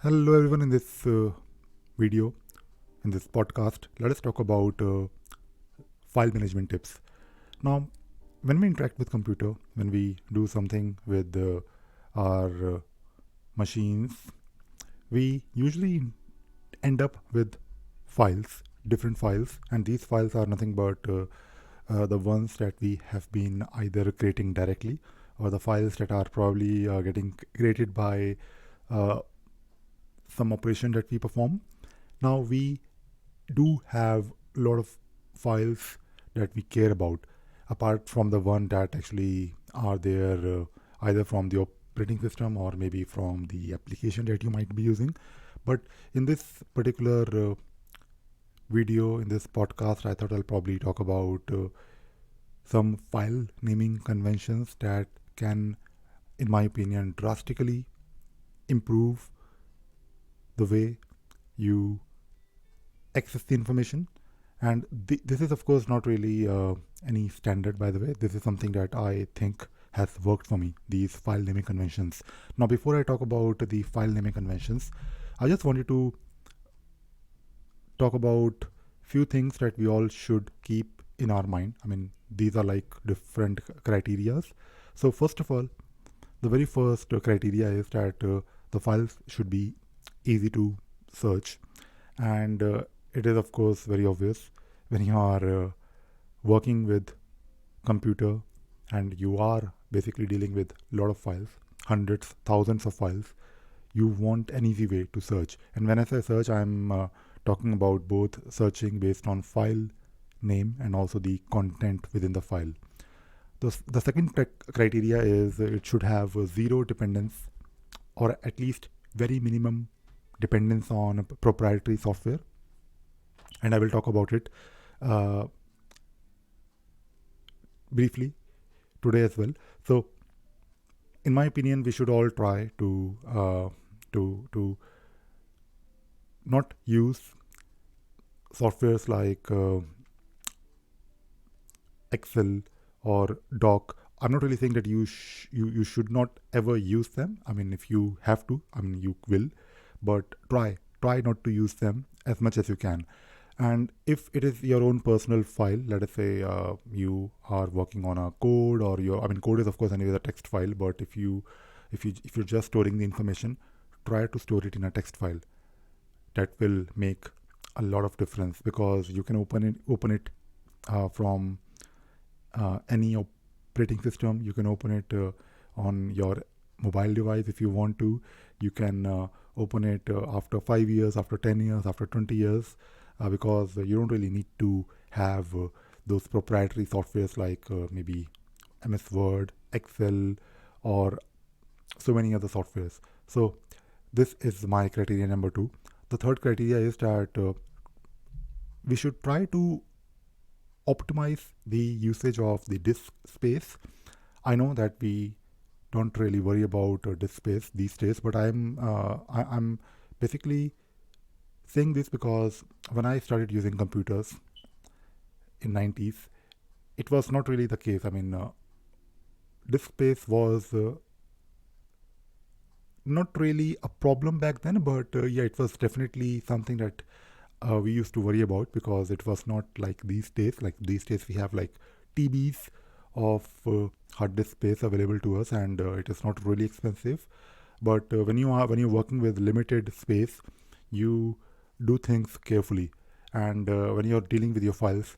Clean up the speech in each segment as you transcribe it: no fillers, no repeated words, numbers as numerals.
Hello, everyone. In this video, in this podcast, let us talk about file management tips. Now, when we interact with computer, when we do something with our machines, we usually end up with files, different files, and these files are nothing but the ones that we have been either creating directly or the files that are probably getting created by uh, some operation that we perform. Now we do have a lot of files that we care about, apart from the one that actually are there either from the operating system or maybe from the application that you might be using. But in this particular video, in this podcast, I thought I'll probably talk about some file naming conventions that can, in my opinion, drastically improve the way you access the information. And this is, of course, not really any standard, by the way. This is something that I think has worked for me, these file naming conventions. Now, before I talk about the file naming conventions, I just wanted to talk about few things that we all should keep in our mind. I mean, these are like different criterias. So, first of all, the very first criteria is that the files should be easy to search, and it is, of course, very obvious when you are working with computer and you are basically dealing with a lot of files, hundreds, thousands of files. You want an easy way to search, and when I say search, I'm talking about both searching based on file name and also the content within the file. The second criteria is it should have zero dependence, or at least very minimum dependence on proprietary software, and I will talk about it uh, briefly today as well. So, in my opinion, we should all try to not use softwares like Excel or Doc. I'm not really saying that you should not ever use them. I mean, if you have to, I mean, you will, but try not to use them as much as you can. And if it is your own personal file, let us say you are working on a code, or your, I mean, code is of course anyway a text file, but if you're just storing the information, try to store it in a text file. That will make a lot of difference, because you can open it from any operating system. You can open it on your mobile device if you want to. You can open it after 5 years, after 10 years, after 20 years, because you don't really need to have those proprietary softwares like maybe MS Word, Excel, or so many other softwares. So this is my criteria number two. The third criteria is that we should try to optimize the usage of the disk space. I know that we don't really worry about disk space these days, but I'm basically saying this because when I started using computers in 90s, it was not really the case. I mean, disk space was not really a problem back then, but yeah, it was definitely something that we used to worry about, because it was not like these days. Like these days, we have like TBs of hard disk space available to us, and it is not really expensive. But when you're working with limited space, you do things carefully, and when you're dealing with your files,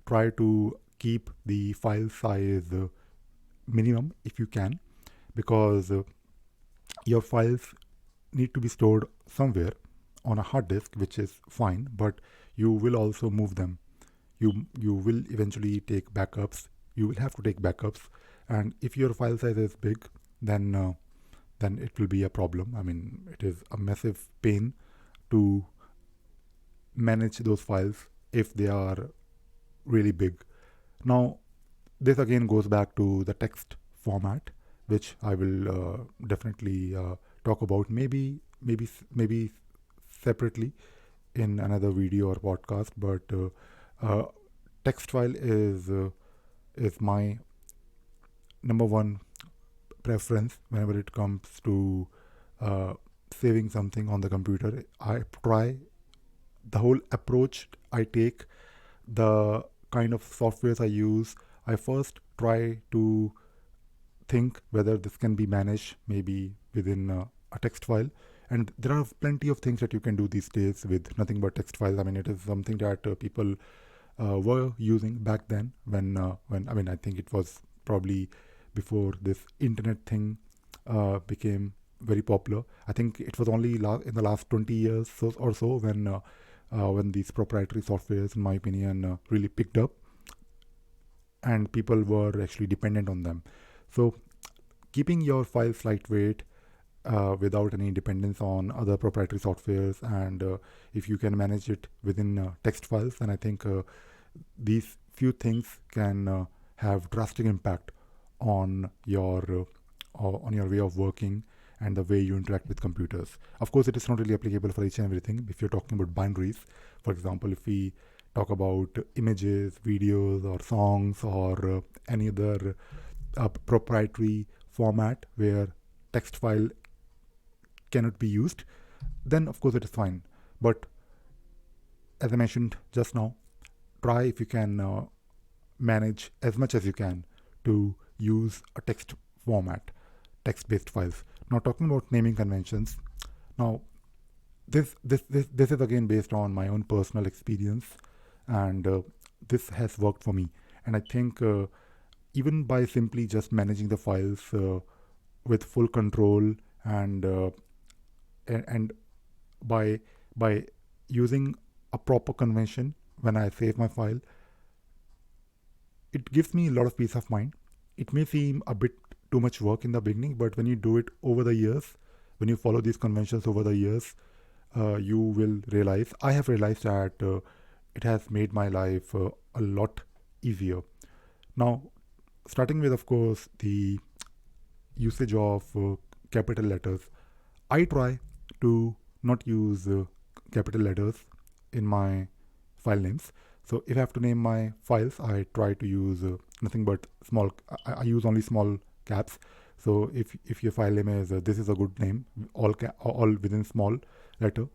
try to keep the file size minimum if you can, because your files need to be stored somewhere on a hard disk, which is fine, but you will also move them. You will eventually take backups. You will have to take backups, and if your file size is big, then it will be a problem. I mean, it is a massive pain to manage those files if they are really big. Now, this again goes back to the text format, which I will definitely talk about, maybe separately in another video or podcast. But text file is my number one preference whenever it comes to uh, saving something on the computer, I try the whole approach I take, the kind of softwares I use. I first try to think whether this can be managed maybe within a text file. And there are plenty of things that you can do these days with nothing but text files. I mean, it is something that people were using back then when I mean, I think it was probably before this internet thing became very popular. I think it was only in the last 20 years or so when these proprietary softwares, in my opinion, really picked up and people were actually dependent on them. So keeping your files lightweight without any dependence on other proprietary softwares, and if you can manage it within text files, then I think these few things can have drastic impact on your way of working and the way you interact with computers. Of course, it is not really applicable for each and everything. If you're talking about binaries, for example, if we talk about images, videos, or songs, or any other proprietary format where text file cannot be used, then of course it is fine. But as I mentioned just now, try if you can manage as much as you can to use a text format, text-based files. Now, talking about naming conventions, now this is again based on my own personal experience, and this has worked for me. And I think even by simply just managing the files with full control and by using a proper convention when I save my file, it gives me a lot of peace of mind. It may seem a bit too much work in the beginning, but when you do it over the years, when you follow these conventions over the years, you will realize, I have realized that it has made my life a lot easier. Now, starting with, of course, the usage of capital letters, I try to not use capital letters in my file names. So if I have to name my files, I try to use nothing but small. I use only small caps. So if your file name is this is a good name, all within small letter,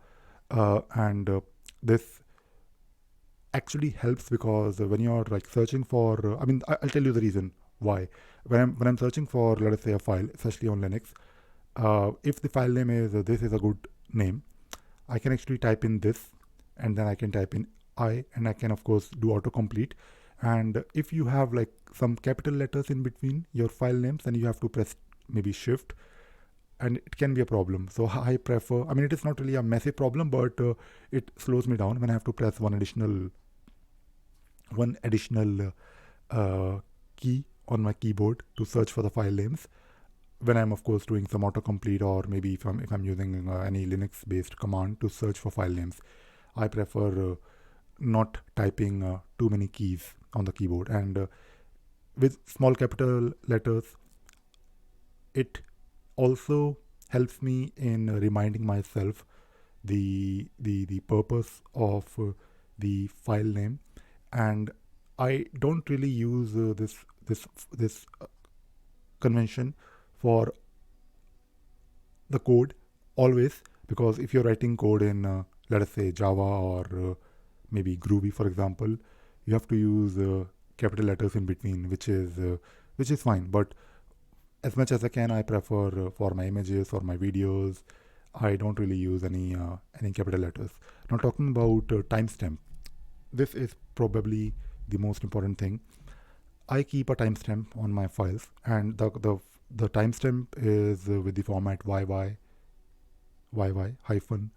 and this actually helps because when you're like searching for, I mean, I'll tell you the reason why. When I'm searching for, let us say, a file, especially on Linux, if the file name is this is a good name, I can actually type in this, and then I can type in and I can of course do autocomplete. And if you have like some capital letters in between your file names, then you have to press maybe shift, and it can be a problem. So I prefer, I mean, it is not really a massive problem, but it slows me down when I have to press one additional key on my keyboard to search for the file names, when I'm of course doing some autocomplete, or maybe if I'm using any Linux based command to search for file names. I prefer not typing too many keys on the keyboard, and with small capital letters, it also helps me in reminding myself the purpose of the file name. And I don't really use this convention for the code always, because if you're writing code in let us say Java or maybe Groovy, for example, you have to use capital letters in between, which is fine. But as much as I can, I prefer for my images or my videos, I don't really use any capital letters. Now, talking about timestamp, this is probably the most important thing. I keep a timestamp on my files, and the timestamp is with the format YY hyphen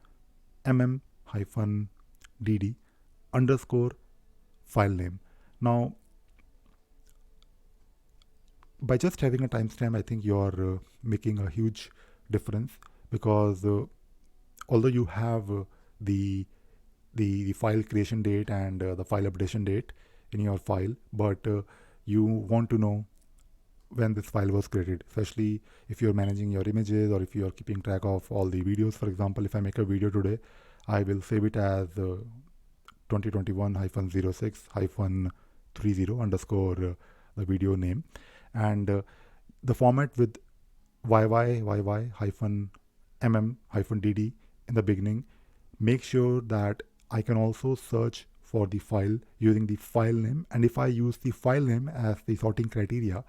mm hyphen dd underscore file name. Now, by just having a timestamp, I think you're making a huge difference, because although you have the file creation date and the file updation date in your file, but you want to know when this file was created, especially if you're managing your images or if you're keeping track of all the videos. For example, if I make a video today, I will save it as 2021-06-30 underscore the video name, and the format with YY hyphen mm-dd in the beginning, make sure that I can also search for the file using the file name. And if I use the file name as the sorting criteria,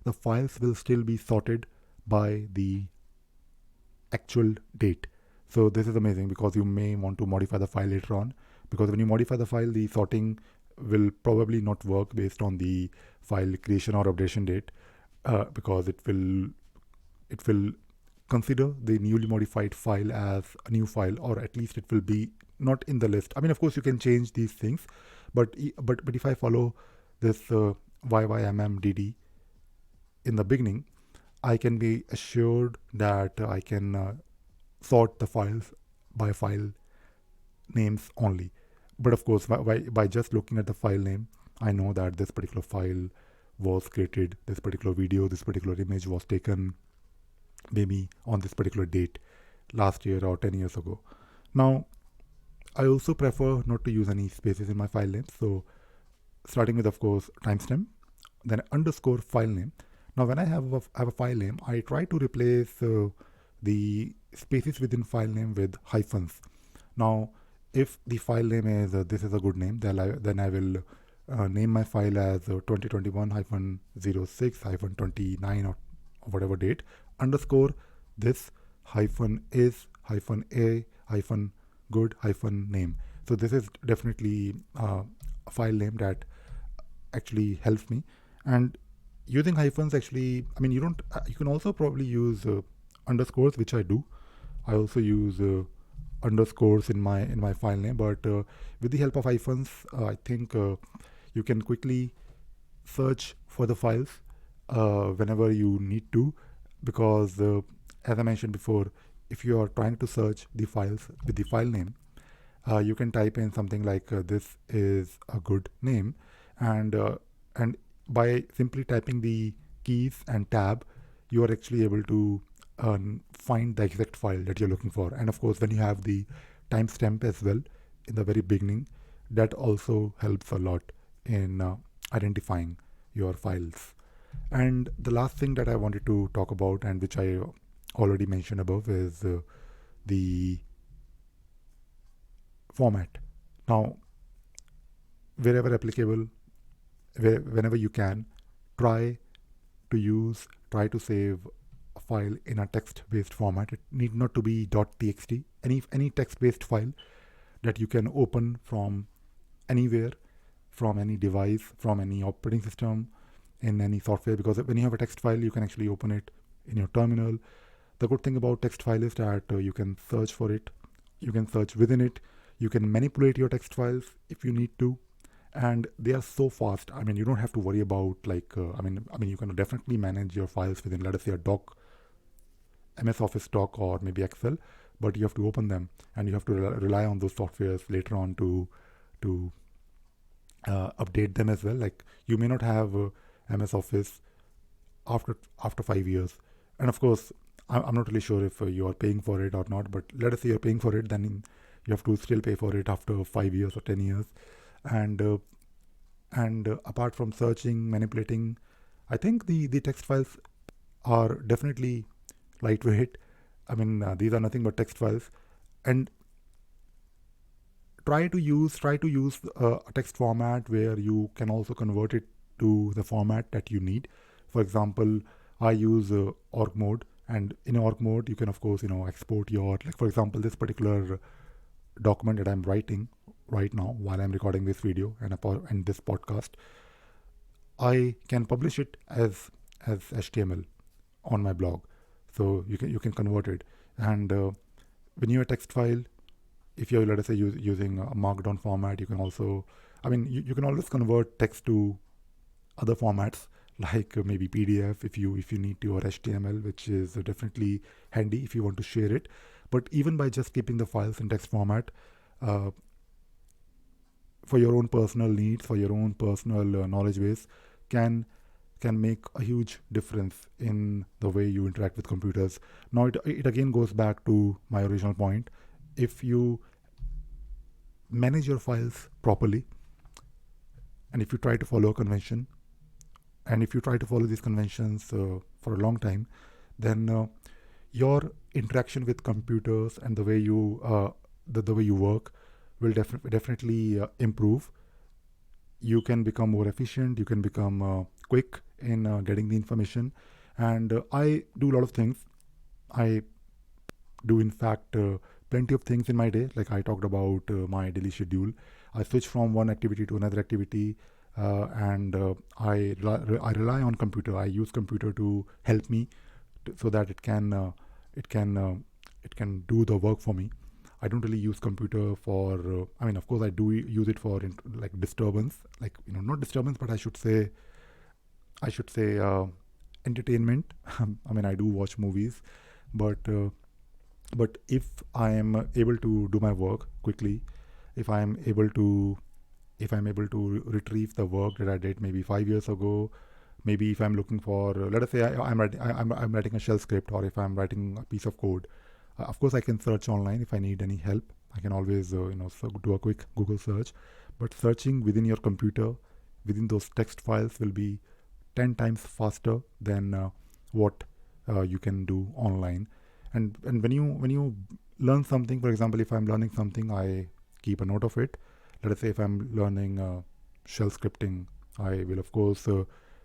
the files will still be sorted by the actual date. So this is amazing because you may want to modify the file later on, because when you modify the file, the sorting will probably not work based on the file creation or updation date, because it will consider the newly modified file as a new file, or at least it will be not in the list. I mean, of course, you can change these things, but if I follow this YYMMDD in the beginning, I can be assured that I can sort the files by file names only. But of course, by just looking at the file name, I know that this particular file was created, this particular video, this particular image was taken maybe on this particular date last year or 10 years ago. Now, I also prefer not to use any spaces in my file names. So starting with, of course, timestamp, then underscore file name. Now, when I have a file name, I try to replace the spaces within file name with hyphens. Now, if the file name is this is a good name, then I will name my file as 2021-06-29 or whatever date, underscore this hyphen is hyphen a hyphen good hyphen name. So this is definitely a file name that actually helps me. And using hyphens, actually, I mean, you can also probably use underscores, which I do. I also use underscores in my file name, but with the help of hyphens, I think you can quickly search for the files whenever you need to, because as I mentioned before, if you are trying to search the files with the file name, you can type in something like this is a good name, and by simply typing the keys and tab, you are actually able to find the exact file that you're looking for. And of course, when you have the timestamp as well in the very beginning, that also helps a lot in identifying your files. And the last thing that I wanted to talk about, and which I already mentioned above, is the format. Now, wherever applicable, whenever you can, try to save a file in a text-based format. It need not to be .txt. Any text-based file that you can open from anywhere, from any device, from any operating system, in any software, because when you have a text file, you can actually open it in your terminal. The good thing about text file is that you can search for it, you can search within it, you can manipulate your text files if you need to, and they are so fast. I mean, you don't have to worry about I mean, you can definitely manage your files within, let us say, a doc, MS Office doc, or maybe Excel, but you have to open them, and you have to rely on those softwares later on to update them as well. Like, you may not have MS Office after 5 years, and of course, I'm not really sure if you are paying for it or not, but let us say you're paying for it, then you have to still pay for it after 5 years or 10 years. And apart from searching, manipulating, I think the text files are definitely lightweight. I mean, these are nothing but text files, and try to use a text format where you can also convert it to the format that you need. For example, I use org mode, and in org mode, you can of course export your, like, for example, this particular document that I'm writing right now while I'm recording this video and this podcast, I can publish it as HTML on my blog. So you can convert it, and when you have a text file, if you're, let us say, using a markdown format, you can also, I mean, you can always convert text to other formats, like maybe PDF if you need to, or HTML, which is definitely handy if you want to share it. But even by just keeping the files in text format, for your own personal needs, for your own personal knowledge base, can make a huge difference in the way you interact with computers. Now, it again goes back to my original point. If you manage your files properly, and if you try to follow a convention, and if you try to follow these conventions for a long time, then your interaction with computers and the way the way you work will definitely improve. You can become more efficient, you can become quick in getting the information. And I do a lot of things. I do, in fact, plenty of things in my day. Like I talked about my daily schedule. I switch from one activity to another activity, and I rely on computer. I use computer to help me so that it can uh, it can do the work for me. I don't really use computer for. I mean, of course, I do use it for like disturbance, like not disturbance, but I should say entertainment. I mean, I do watch movies, but if I am able to do my work quickly, if I am able to if I'm able to retrieve the work that I did maybe 5 years ago, maybe if I'm looking for, let us say I'm writing a shell script, or if I'm writing a piece of code, of course I can search online if I need any help. I can always do a quick Google search. But searching within your computer, within those text files, will be 10 times faster than what you can do online. And when you learn something, for example, if I'm learning something, I keep a note of it. Let us say if I'm learning shell scripting, I will of course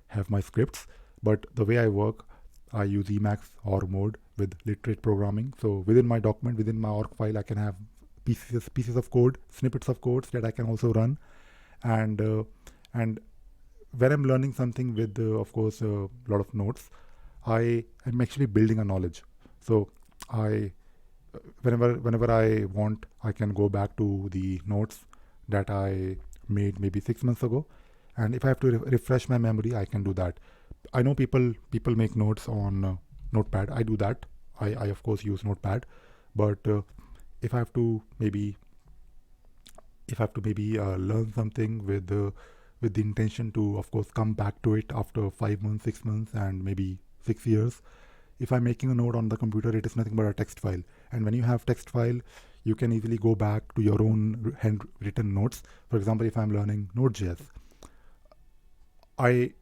have my scripts. But the way I work, I use Emacs or mode with literate programming. So within my document, within my org file, I can have pieces of code, snippets of codes that I can also run. And uh, and when I'm learning something with, of course, a lot of notes, I am actually building a knowledge. So I whenever I want, I can go back to the notes that I made maybe 6 months ago, and if I have to refresh my memory, I can do that. I know people make notes on Notepad. I do that. I of course use Notepad, but if I have to maybe learn something with the intention to, of course, come back to it after 5 months, 6 months, and maybe 6 years. If I'm making a note on the computer, it is nothing but a text file. And when you have text file, you can easily go back to your own handwritten notes. For example, if I'm learning Node.js, I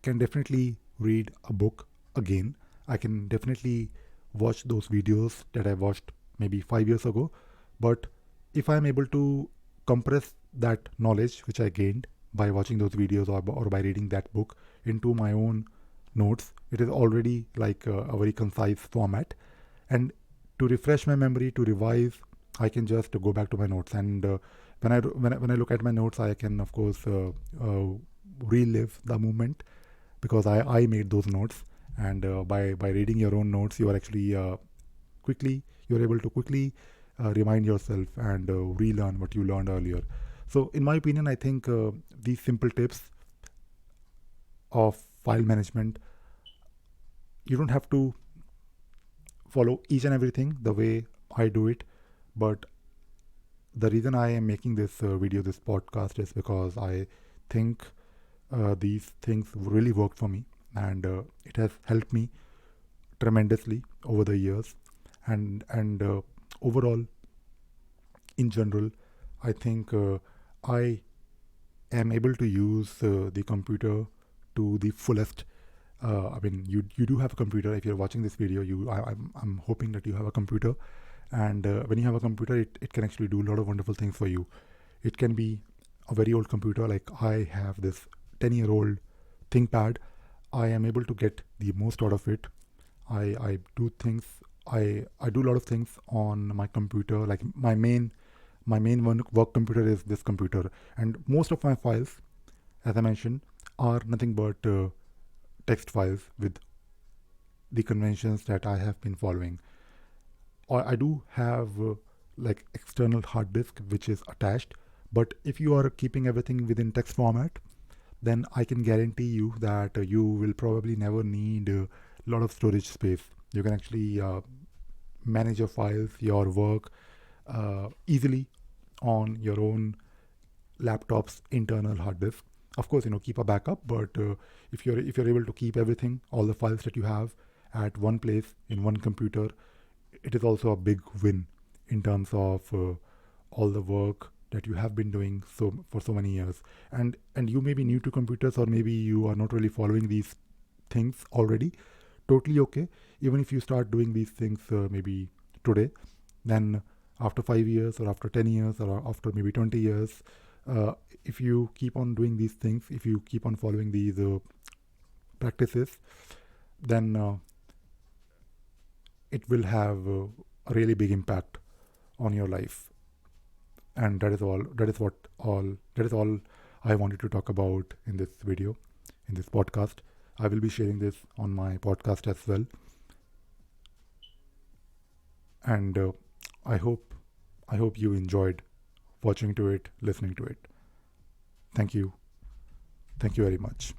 can definitely read a book again. I can definitely watch those videos that I watched maybe 5 years ago. But if I'm able to compress that knowledge which I gained by watching those videos, or by reading that book, into my own notes, it is already like a very concise format. And to refresh my memory, to revise, I can just go back to my notes. And when I look at my notes, I can of course relive the moment, because I made those notes. And by reading your own notes, you are actually you're able to quickly remind yourself and relearn what you learned earlier. So in my opinion, I think these simple tips of file management, you don't have to follow each and everything the way I do it. But the reason I am making this video, this podcast, is because I think these things really worked for me, and it has helped me tremendously over the years. And overall, in general, I think I am able to use the computer to the fullest. I mean, you do have a computer. If you're watching this video, I'm hoping that you have a computer. And when you have a computer, it can actually do a lot of wonderful things for you. It can be a very old computer, like I have this 10-year-old ThinkPad. I am able to get the most out of it. I do things. I do a lot of things on my computer. Like my main work computer is this computer, and most of my files, as I mentioned, are nothing but text files with the conventions that I have been following. Or I do have like external hard disk which is attached. But if you are keeping everything within text format, then I can guarantee you that you will probably never need a lot of storage space. You can actually manage your files, your work easily on your own laptop's internal hard disk. Of course, keep a backup, but if you're able to keep everything, all the files that you have, at one place in one computer, it is also a big win in terms of all the work that you have been doing for so many years. And you may be new to computers, or maybe you are not really following these things already. totally okay. Even if you start doing these things maybe today, then after 5 years or after 10 years or after maybe 20 years, uh, if you keep on doing these things, if you keep on following these practices, then it will have a really big impact on your life. And that is all. That is all I wanted to talk about in this video, in this podcast. I will be sharing this on my podcast as well. And I hope you enjoyed watching to it, listening to it. Thank you. Thank you very much.